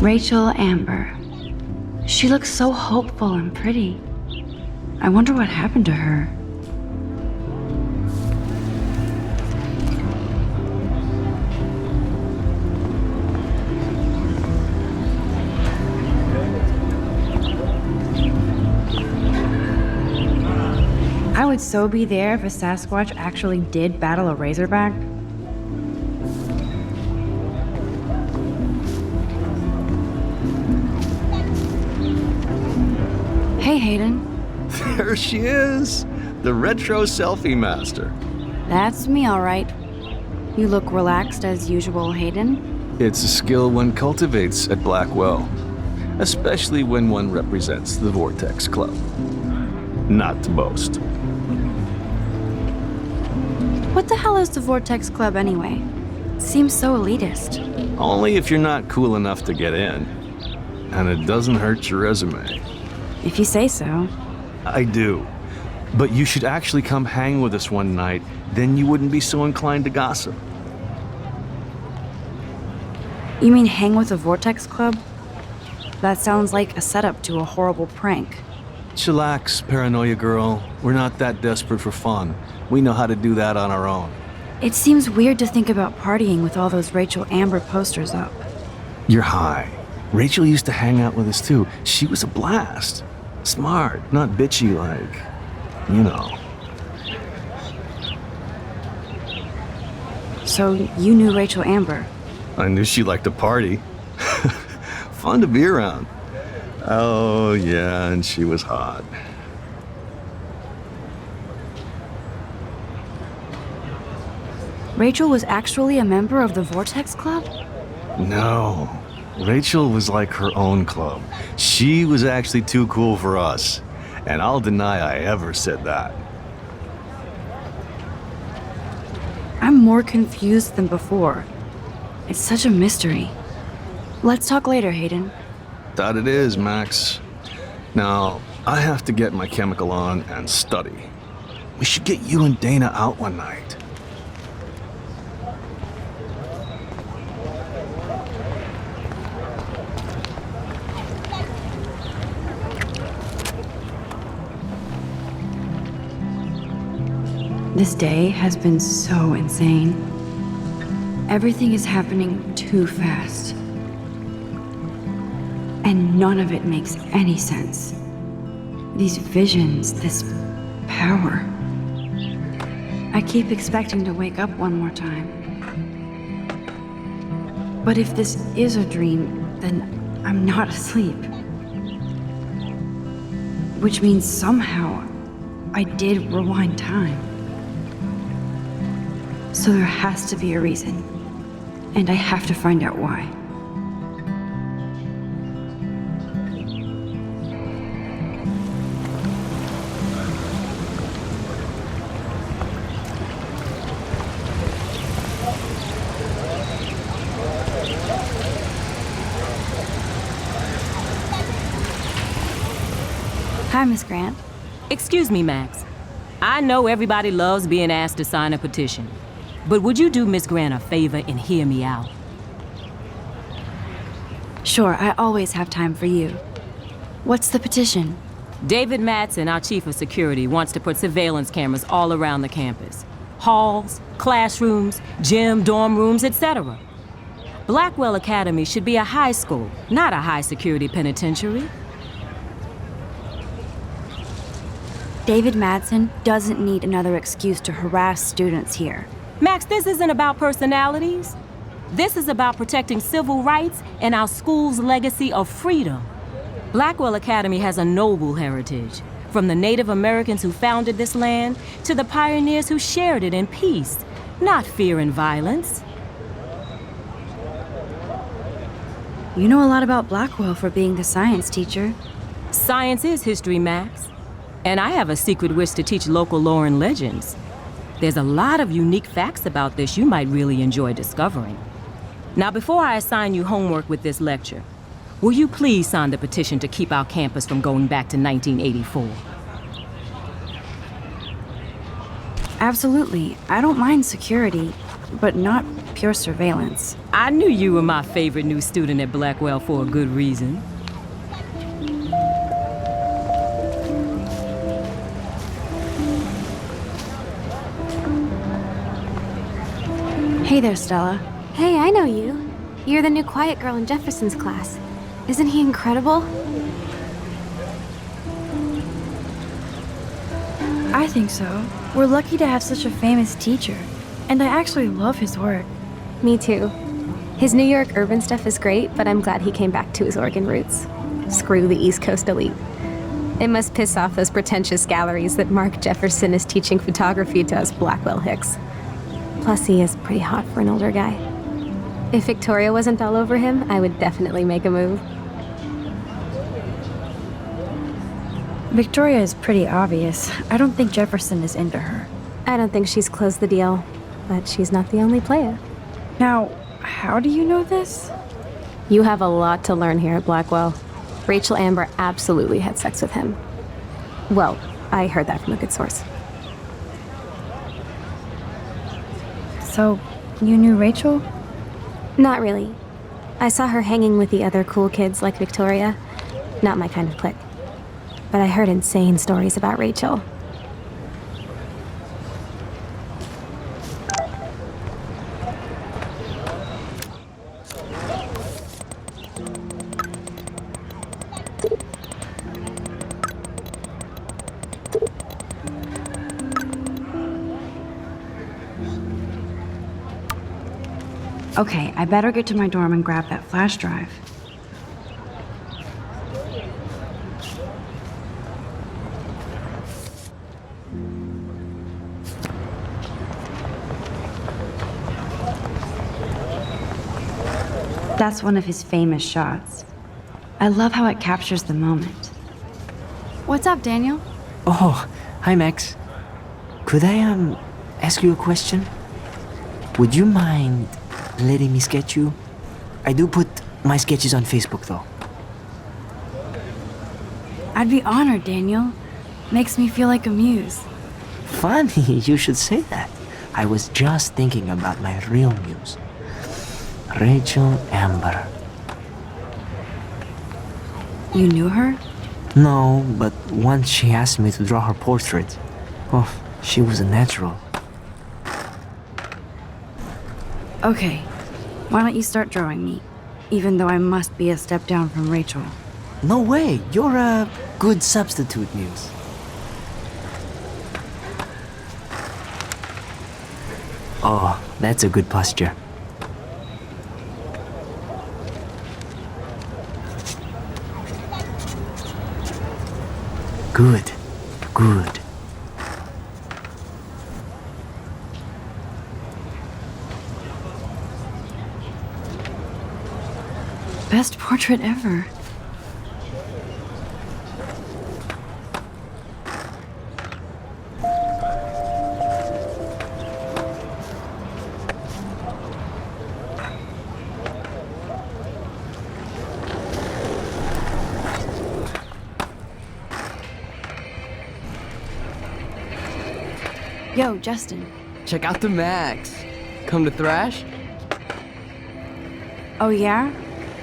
Rachel Amber. She looks so hopeful and pretty. I wonder what happened to her. I would so be there if a Sasquatch actually did battle a razorback. Hey, Hayden. There she is, the retro selfie master. That's me, all right. You look relaxed as usual, Hayden. It's a skill one cultivates at Blackwell, especially when one represents the Vortex Club. Not to boast. What the hell is the Vortex Club anyway? Seems so elitist. Only if you're not cool enough to get in. And it doesn't hurt your resume. If you say so. I do. But you should actually come hang with us one night, then you wouldn't be so inclined to gossip. You mean hang with the Vortex Club? That sounds like a setup to a horrible prank. Chillax, paranoia girl. We're not that desperate for fun. We know how to do that on our own. It seems weird to think about partying with all those Rachel Amber posters up. You're high. Rachel used to hang out with us too. She was a blast. Smart, not bitchy like, you know. So you knew Rachel Amber? I knew she liked to party. Fun to be around. Oh, yeah, and she was hot. Rachel was actually a member of the Vortex Club? No. Rachel was like her own club. She was actually too cool for us. And I'll deny I ever said that. I'm more confused than before. It's such a mystery. Let's talk later, Hayden. That it is, Max. Now, I have to get my chemical on and study. We should get you and Dana out one night. This day has been so insane. Everything is happening too fast. And none of it makes any sense. These visions, this power. I keep expecting to wake up one more time. But if this is a dream, then I'm not asleep. Which means somehow I did rewind time. So there has to be a reason, and I have to find out why. Hi, Miss Grant. Excuse me, Max. I know everybody loves being asked to sign a petition. But would you do Miss Grant a favor and hear me out? Sure, I always have time for you. What's the petition? David Madsen, our chief of security, wants to put surveillance cameras all around the campus. Halls, classrooms, gym, dorm rooms, etc. Blackwell Academy should be a high school, not a high-security penitentiary. David Madsen doesn't need another excuse to harass students here. Max, this isn't about personalities. This is about protecting civil rights and our school's legacy of freedom. Blackwell Academy has a noble heritage, from the Native Americans who founded this land to the pioneers who shared it in peace, not fear and violence. You know a lot about Blackwell for being the science teacher. Science is history, Max. And I have a secret wish to teach local lore and legends. There's a lot of unique facts about this you might really enjoy discovering. Now, before I assign you homework with this lecture, will you please sign the petition to keep our campus from going back to 1984? Absolutely. I don't mind security, but not pure surveillance. I knew you were my favorite new student at Blackwell for a good reason. Hey there, Stella. Hey, I know you. You're the new quiet girl in Jefferson's class. Isn't he incredible? I think so. We're lucky to have such a famous teacher. And I actually love his work. Me too. His New York urban stuff is great, but I'm glad he came back to his Oregon roots. Screw the East Coast elite. It must piss off those pretentious galleries that Mark Jefferson is teaching photography to us Blackwell hicks. Plus, he is pretty hot for an older guy. If Victoria wasn't all over him, I would definitely make a move. Victoria is pretty obvious. I don't think Jefferson is into her. I don't think she's closed the deal, but she's not the only player. Now, how do you know this? You have a lot to learn here at Blackwell. Rachel Amber absolutely had sex with him. Well, I heard that from a good source. So, you knew Rachel? Not really. I saw her hanging with the other cool kids like Victoria. Not my kind of clique. But I heard insane stories about Rachel. Okay, I better get to my dorm and grab that flash drive. That's one of his famous shots. I love how it captures the moment. What's up, Daniel? Oh, hi Max. Could I ask you a question? Would you mind letting me sketch you? I do put my sketches on Facebook though. I'd be honored, Daniel. Makes me feel like a muse. Funny, you should say that. I was just thinking about my real muse. Rachel Amber. You knew her? No, but once she asked me to draw her portrait. Oh, she was a natural. Okay, why don't you start drawing me? Even though I must be a step down from Rachel. No way, you're a good substitute muse. Oh, that's a good posture. Good, good. Best portrait ever. Yo, Justin. Check out the Max. Come to thrash? Oh yeah?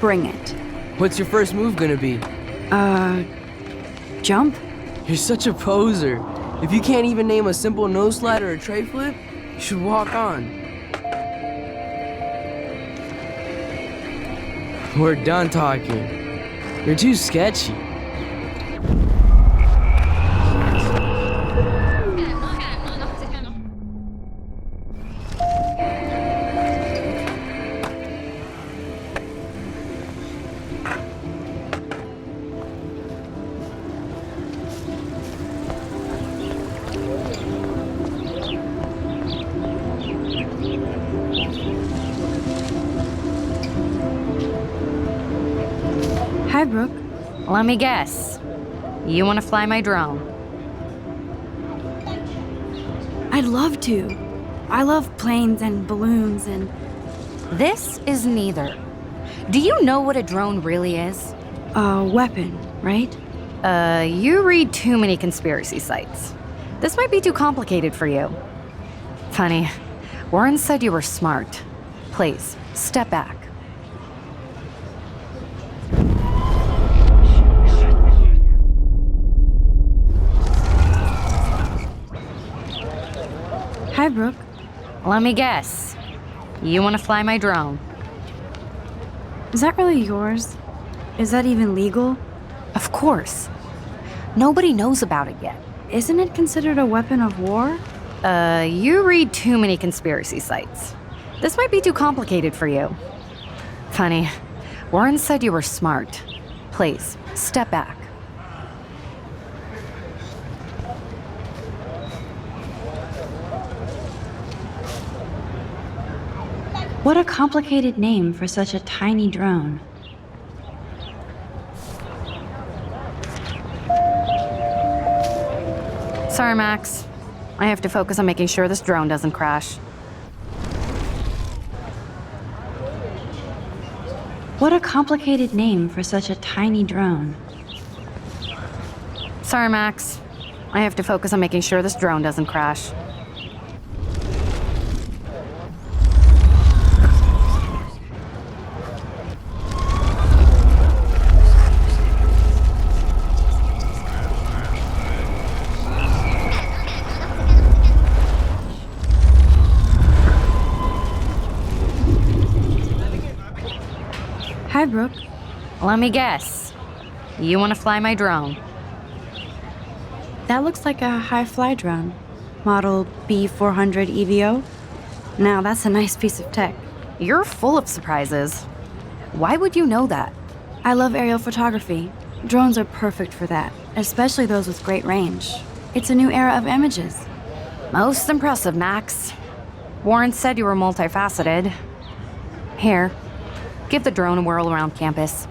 Bring it. What's your first move gonna be? Jump? You're such a poser. If you can't even name a simple nose slide or a tray flip, you should walk on. We're done talking. You're too sketchy. Hi, Brooke. Let me guess. You want to fly my drone? I'd love to. I love planes and balloons and... This is neither. Do you know what a drone really is? A weapon, right? You read too many conspiracy sites. This might be too complicated for you. Funny, Warren said you were smart. Please, step back. Hi, Brooke. Let me guess. You want to fly my drone? Is that really yours? Is that even legal? Of course. Nobody knows about it yet. Isn't it considered a weapon of war? You read too many conspiracy sites. This might be too complicated for you. Funny, Warren said you were smart. Please, step back. What a complicated name for such a tiny drone. Sorry, Max. I have to focus on making sure this drone doesn't crash. What a complicated name for such a tiny drone. Sorry, Max. I have to focus on making sure this drone doesn't crash. Hi, Brooke. Let me guess. You want to fly my drone? That looks like a high-fly drone. Model B400 EVO. Now, that's a nice piece of tech. You're full of surprises. Why would you know that? I love aerial photography. Drones are perfect for that, especially those with great range. It's a new era of images. Most impressive, Max. Warren said you were multifaceted. Here, give the drone a whirl around campus.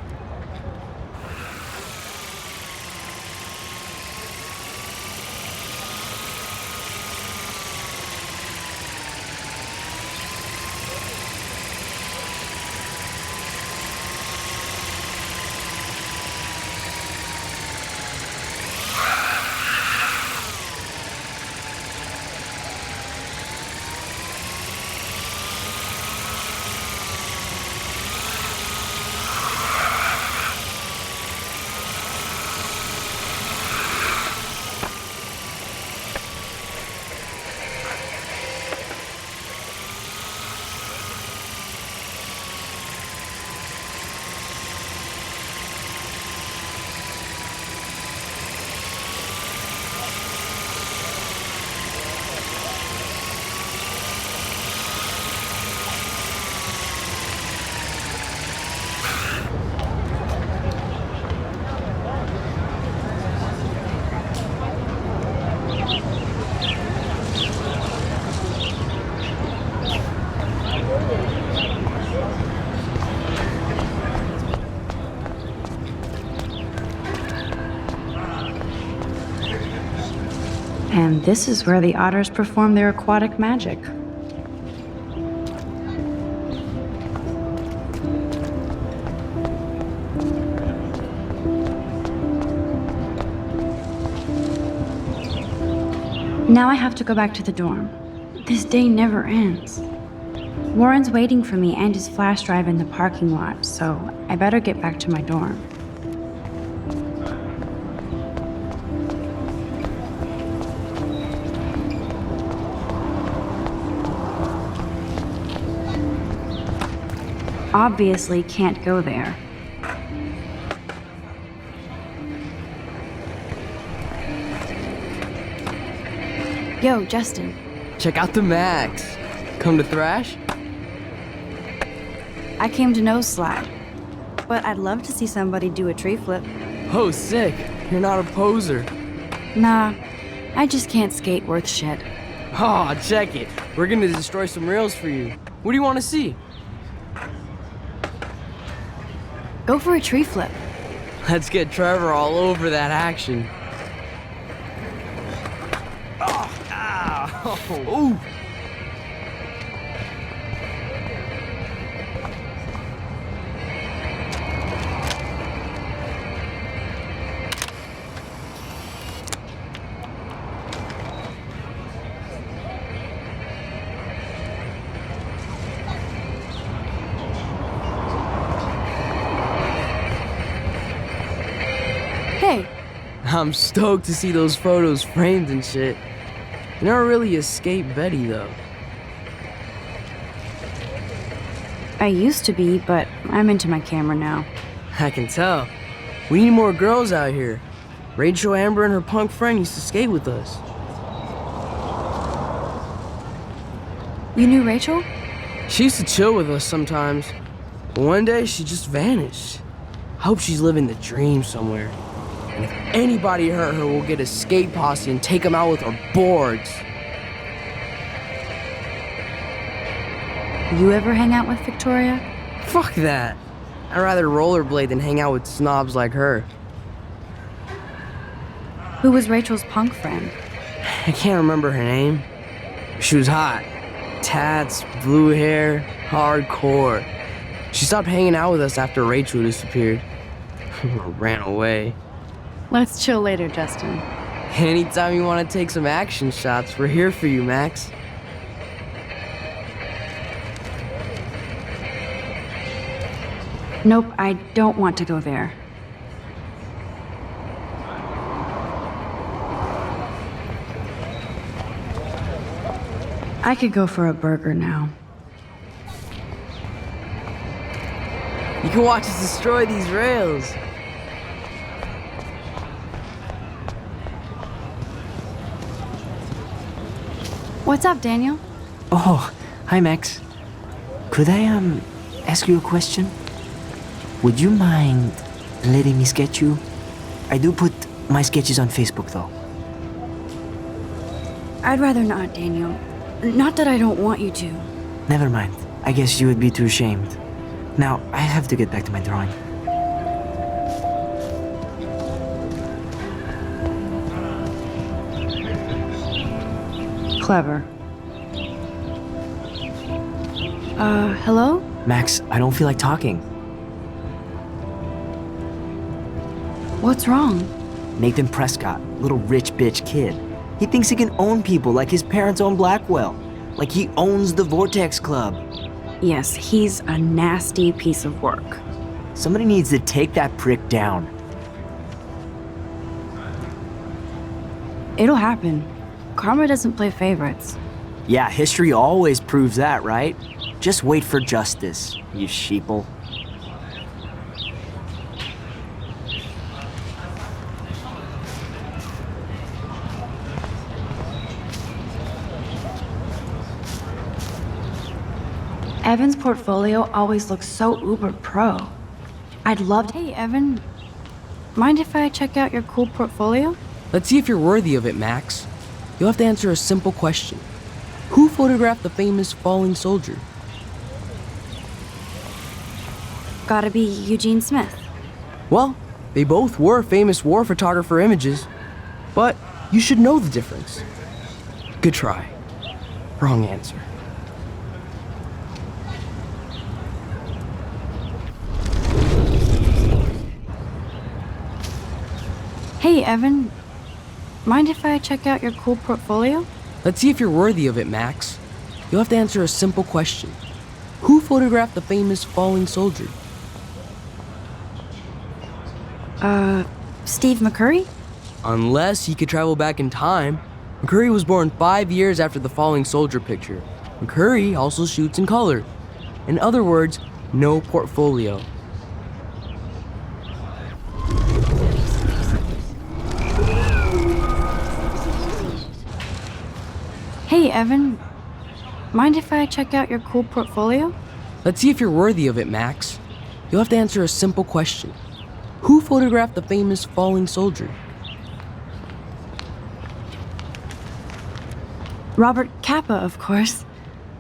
And this is where the otters perform their aquatic magic. Now I have to go back to the dorm. This day never ends. Warren's waiting for me and his flash drive in the parking lot, so I better get back to my dorm. Obviously can't go there. Yo, Justin. Check out the Max. Come to thrash? I came to nose slide, but I'd love to see somebody do a tree flip. Oh, sick. You're not a poser. Nah, I just can't skate worth shit. Oh, check it. We're gonna destroy some rails for you. What do you want to see? Go for a tree flip. Let's get Trevor all over that action. Oh, ow. Ooh. I'm stoked to see those photos framed and shit. You never really escaped Betty, though. I used to be, but I'm into my camera now. I can tell. We need more girls out here. Rachel, Amber, and her punk friend used to skate with us. You knew Rachel? She used to chill with us sometimes. But one day, she just vanished. I hope she's living the dream somewhere. And if anybody hurt her, we'll get a skate posse and take them out with our boards. You ever hang out with Victoria? Fuck that. I'd rather rollerblade than hang out with snobs like her. Who was Rachel's punk friend? I can't remember her name. She was hot. Tats, blue hair, hardcore. She stopped hanging out with us after Rachel disappeared. Or ran away. Let's chill later, Justin. Anytime you want to take some action shots, we're here for you, Max. Nope, I don't want to go there. I could go for a burger now. You can watch us destroy these rails. What's up, Daniel? Oh, hi, Max. Could I, ask you a question? Would you mind letting me sketch you? I do put my sketches on Facebook, though. I'd rather not, Daniel. Not that I don't want you to. Never mind. I guess you would be too ashamed. Now, I have to get back to my drawing. Clever. Hello? Max, I don't feel like talking. What's wrong? Nathan Prescott, little rich bitch kid. He thinks he can own people like his parents own Blackwell. Like he owns the Vortex Club. Yes, he's a nasty piece of work. Somebody needs to take that prick down. It'll happen. Karma doesn't play favorites. Yeah, history always proves that, right? Just wait for justice, you sheeple. Evan's portfolio always looks so uber pro. I'd love to. Hey, Evan. Mind if I check out your cool portfolio? Let's see if you're worthy of it, Max. You'll have to answer a simple question. Who photographed the famous falling soldier? Gotta be Eugene Smith. Well, they both were famous war photographer images, but you should know the difference. Good try. Wrong answer. Hey, Evan. Mind if I check out your cool portfolio? Let's see if you're worthy of it, Max. You'll have to answer a simple question. Who photographed the famous falling soldier? Steve McCurry? Unless he could travel back in time. McCurry was born 5 years after the falling soldier picture. McCurry also shoots in color. In other words, no portfolio. Hey, Evan. Mind if I check out your cool portfolio? Let's see if you're worthy of it, Max. You'll have to answer a simple question. Who photographed the famous falling soldier? Robert Capa, of course.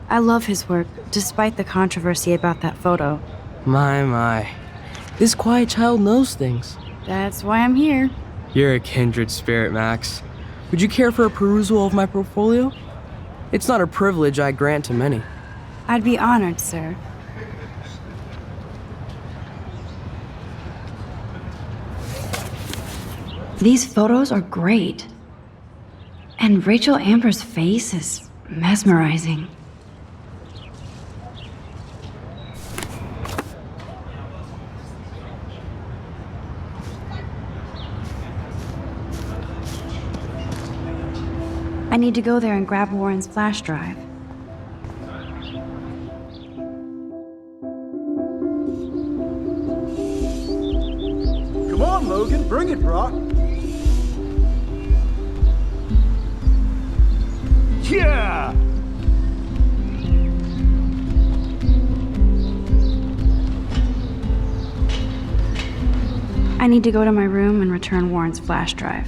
I love his work, despite the controversy about that photo. My. This quiet child knows things. That's why I'm here. You're a kindred spirit, Max. Would you care for a perusal of my portfolio? It's not a privilege I grant to many. I'd be honored, sir. These photos are great. And Rachel Amber's face is mesmerizing. I need to go there and grab Warren's flash drive. Come on, Logan, bring it, Brock. Yeah! I need to go to my room and return Warren's flash drive.